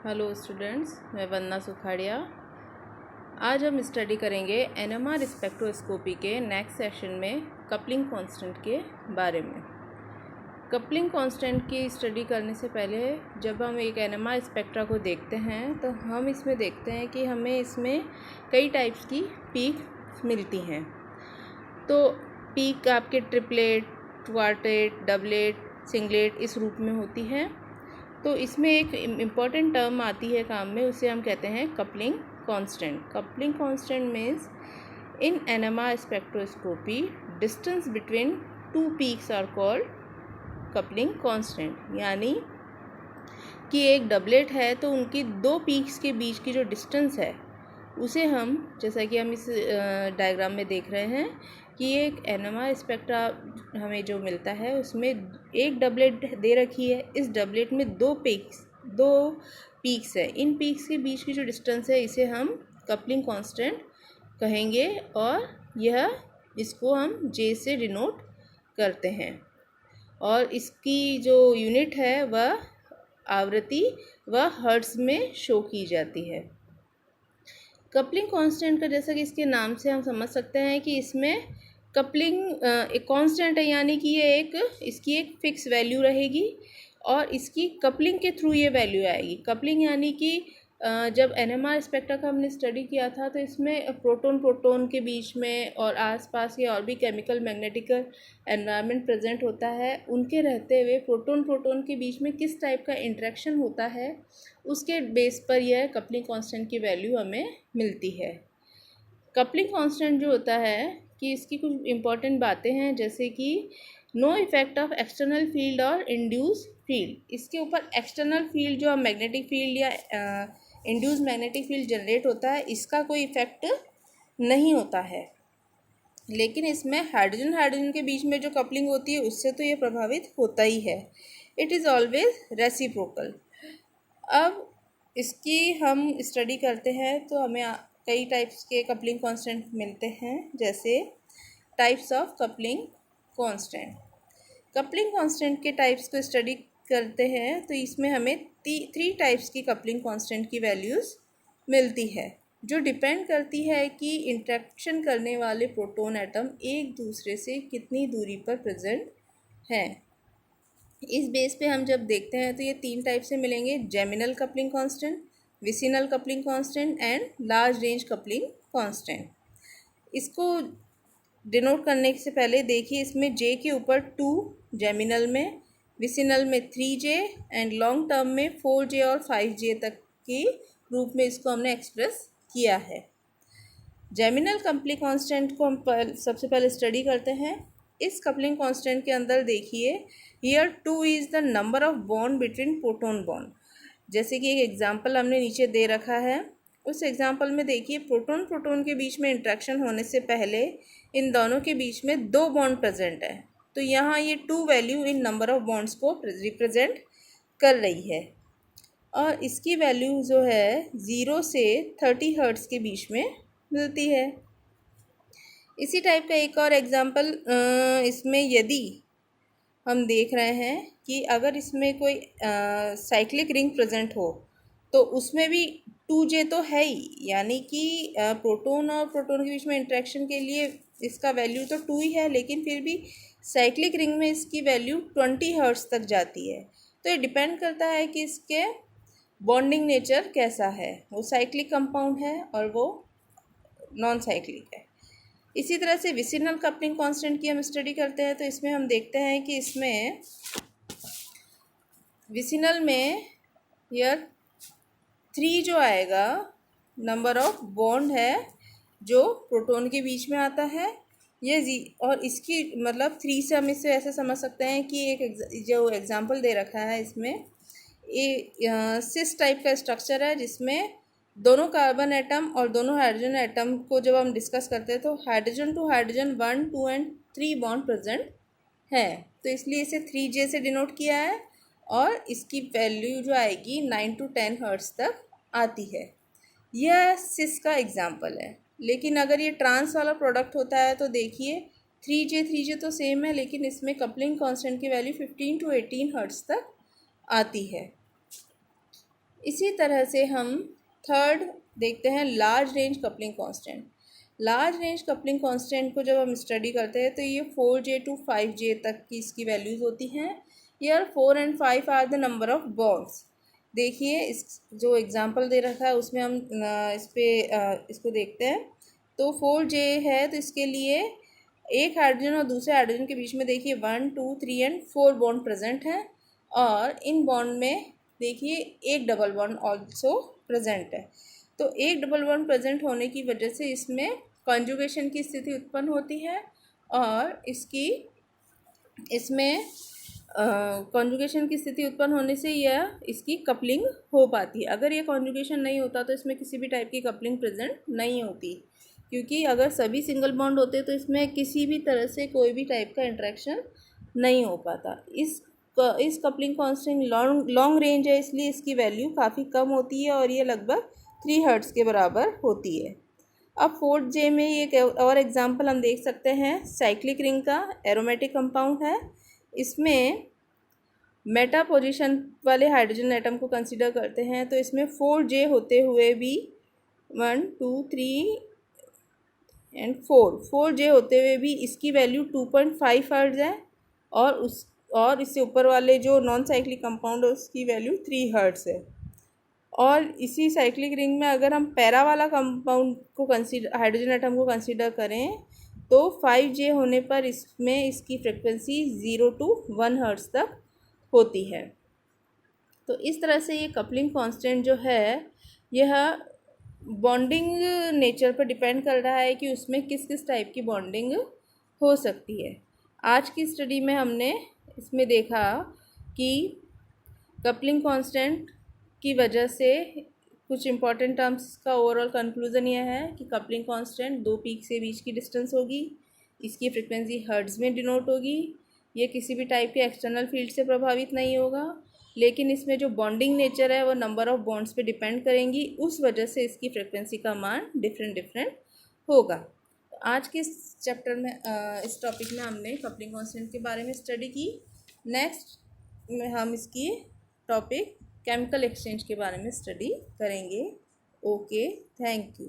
Hello students, मैं वंदना सुखाड़िया। आज हम स्टडी करेंगे एनएमआर स्पेक्ट्रोस्कोपी के नेक्स्ट सेशन में कपलिंग कांस्टेंट के बारे में। कपलिंग कांस्टेंट की स्टडी करने से पहले जब हम एक एनएमआर स्पेक्ट्रा को देखते हैं तो हम इसमें देखते हैं कि हमें इसमें कई टाइप्स की पीक मिलती हैं। तो पीक आपके ट्रिपलेट, क्वार्टेट, डबलेट, सिंगलेट इस रूप में होती है। तो इसमें एक इम्पॉर्टेंट टर्म आती है काम में, उसे हम कहते हैं coupling constant. Coupling constant means in NMR spectroscopy distance between two peaks are called coupling constant. यानी कि एक डबलेट है तो उनकी दो पीक्स के बीच की जो डिस्टेंस है उसे हम, जैसा कि हम इस डायग्राम में देख रहे हैं कि एक एनएमआर स्पेक्ट्रा हमें जो मिलता है उसमें एक डबलेट दे रखी है। इस डबलेट में दो पीक्स है। इन पीक्स के बीच की जो डिस्टेंस है इसे हम कपलिंग कांस्टेंट कहेंगे और इसको हम जे से डिनोट करते हैं। और इसकी जो यूनिट है वह आवृत्ति व हर्ट्ज में शो की जाती है। कपलिंग कांस्टेंट का, जैसा कि इसके नाम से हम समझ सकते हैं कि इसमें कपलिंग एक कांस्टेंट है, यानी कि इसकी एक फिक्स वैल्यू रहेगी और इसकी कपलिंग के थ्रू ये वैल्यू आएगी। कपलिंग यानी कि जब एनएमआर स्पेक्ट्रा का हमने स्टडी किया था तो इसमें प्रोटोन के बीच में और आसपास के और भी केमिकल मैग्नेटिकल एनवायरनमेंट प्रेजेंट होता है, उनके रहते हुए प्रोटोन के बीच में किस टाइप का इंटरेक्शन होता है उसके बेस पर यह कपलिंग कांस्टेंट की वैल्यू हमें मिलती है। कपलिंग कांस्टेंट जो होता है कि इसकी कुछ इंपॉर्टेंट बातें हैं, जैसे कि no effect of external field और इंड्यूस फील्ड। इसके ऊपर एक्सटर्नल फील्ड जो मैग्नेटिक फील्ड या इंड्यूस मैग्नेटिक फील्ड जनरेट होता है इसका कोई इफेक्ट नहीं होता है। लेकिन इसमें हाइड्रोजन के बीच में जो कपलिंग होती है उससे तो ये प्रभावित होता ही है। It is always reciprocal. अब इसकी हम स्टडी करते हैं तो हमें कई टाइप्स के कपलिंग कांस्टेंट मिलते हैं, जैसे types of coupling constant. Coupling constant के टाइप्स को स्टडी करते हैं तो इसमें हमें थ्री टाइप्स की कपलिंग कांस्टेंट की वैल्यूज़ मिलती है, जो डिपेंड करती है कि इंटरेक्शन करने वाले प्रोटॉन एटम एक दूसरे से कितनी दूरी पर प्रेजेंट हैं। इस बेस पे हम जब देखते हैं तो ये तीन टाइप से मिलेंगे: geminal coupling constant, vicinal coupling constant and large range coupling constant. इसको डिनोट करने से पहले देखिए, इसमें जे के ऊपर 2 जेमिनल में, विसिनल में 3J एंड लॉन्ग टर्म में 4J और 5J तक के रूप में इसको हमने एक्सप्रेस किया है। जेमिनल कपलिंग कांस्टेंट को हम सबसे पहले स्टडी करते हैं। इस कपलिंग कांस्टेंट के अंदर देखिए, here 2 is the number of bond between proton bond. जैसे कि एक एग्जांपल हमने नीचे दे रखा है, उस एग्जांपल में देखिए प्रोटोन के बीच में इंट्रैक्शन होने से पहले इन दोनों के बीच में 2 बॉन्ड प्रेजेंट है। तो यहाँ ये 2 value in number of bonds को रिप्रेजेंट कर रही है और इसकी वैल्यू जो है 0 से 30 हर्ट्ज के बीच में मिलती है। इसी टाइप का एक और एग्जांपल इसमें यदि हम देख रहे हैं कि अगर इसमें कोई साइक्लिक रिंग प्रेजेंट हो तो उसमें भी 2J तो है ही, यानी कि प्रोटोन और प्रोटोन के बीच में इंटरेक्शन के लिए इसका वैल्यू तो 2 ही है, लेकिन फिर भी साइक्लिक रिंग में इसकी वैल्यू 20 हर्ट्ज तक जाती है। तो ये डिपेंड करता है कि इसके बॉन्डिंग नेचर कैसा है, वो साइक्लिक कंपाउंड है और वो नॉन साइक्लिक है। इसी तरह से विसिनल कपलिंग कांस्टेंट की हम स्टडी करते हैं तो इसमें हम देखते हैं कि इसमें विसिनल में यार 3 जो आएगा, नंबर ऑफ बॉन्ड है जो प्रोटोन के बीच में आता है ये और इसकी मतलब 3 से हम इसे ऐसे समझ सकते हैं कि एक जो एग्जांपल दे रखा है इसमें सिस टाइप का स्ट्रक्चर है, जिसमें दोनों कार्बन एटम और दोनों हाइड्रोजन एटम को जब हम डिस्कस करते हैं तो hydrogen to hydrogen 1, 2 and 3 bond present है। तो इसलिए इसे 3J से डिनोट किया है और इसकी वैल्यू जो आएगी 9 to 10 हर्ट्ज तक आती है। यह सिस का एग्जाम्पल है। लेकिन अगर ये ट्रांस वाला प्रोडक्ट होता है तो देखिए 3J तो सेम है, लेकिन इसमें कपलिंग कांस्टेंट की वैल्यू 15 to 18 हर्ट्ज तक आती है। इसी तरह से हम थर्ड देखते हैं, large range coupling constant. Large range coupling constant को जब हम स्टडी करते हैं तो ये 4J to 5J तक की इसकी वैल्यूज़ होती हैं। Here 4 and 5 are the number of bonds. देखिए इस जो एग्जांपल दे रखा है उसमें हम इसको देखते हैं। तो 4J है तो इसके लिए एक हाइड्रोजन और दूसरे हाइड्रोजन के बीच में देखिए 1, 2, 3 एंड 4 बॉन्ड प्रेजेंट हैं, और इन बॉन्ड में देखिए एक डबल बॉन्ड ऑल्सो प्रेजेंट है। तो एक डबल बॉन्ड प्रेजेंट होने की वजह से इसमें कॉन्जुगेशन की स्थिति उत्पन्न होती है, और इसमें कॉन्जुगेशन की स्थिति उत्पन्न होने से यह इसकी कपलिंग हो पाती है। अगर ये कॉन्जुगेशन नहीं होता तो इसमें किसी भी टाइप की कपलिंग प्रेजेंट नहीं होती, क्योंकि अगर सभी सिंगल बॉन्ड होते तो इसमें किसी भी तरह से कोई भी टाइप का इंटरेक्शन नहीं हो पाता। इस कपलिंग कांस्टेंट लॉन्ग रेंज है, इसलिए इसकी वैल्यू काफ़ी कम होती है और ये लगभग 3 हर्ट्ज़ के बराबर होती है। अब 4J में एक और एग्जांपल हम देख सकते हैं, साइक्लिक रिंग का एरोमेटिक कंपाउंड है। इसमें मेटा पोजीशन वाले हाइड्रोजन एटम को कंसीडर करते हैं, तो इसमें 4J होते हुए भी 1, 2, 3 एंड 4J होते हुए भी इसकी वैल्यू 2.5 हर्ट्ज़ है, और इससे ऊपर वाले जो नॉन साइक्लिक कंपाउंड है उसकी वैल्यू 3 हर्ट्ज़ है। और इसी साइक्लिक रिंग में अगर हम पैरा वाला कंपाउंड को हाइड्रोजन एटम को कंसीडर करें तो 5J होने पर इसमें इसकी फ्रिक्वेंसी 0 to 1 हर्ट्ज़ तक होती है। तो इस तरह से ये कपलिंग कांस्टेंट जो है यह बॉन्डिंग नेचर पर डिपेंड कर रहा है कि उसमें किस किस टाइप की बॉन्डिंग हो सकती है। आज की स्टडी में हमने इसमें देखा कि कपलिंग कांस्टेंट की वजह से कुछ इंपॉर्टेंट टर्म्स का ओवरऑल कंक्लूजन यह है कि कपलिंग कांस्टेंट दो पीक से बीच की डिस्टेंस होगी, इसकी फ्रिक्वेंसी हर्ट्ज़ में डिनोट होगी, ये किसी भी टाइप के एक्सटर्नल फील्ड से प्रभावित नहीं होगा, लेकिन इसमें जो बॉन्डिंग नेचर है वो नंबर ऑफ बॉन्ड्स पे डिपेंड करेंगी, उस वजह से इसकी फ्रिक्वेंसी का मान डिफरेंट होगा। आज के इस चैप्टर में इस टॉपिक में हमने कपलिंग कांस्टेंट के बारे में स्टडी की। नेक्स्ट में हम इसकी टॉपिक केमिकल एक्सचेंज के बारे में स्टडी करेंगे। Okay, thank you.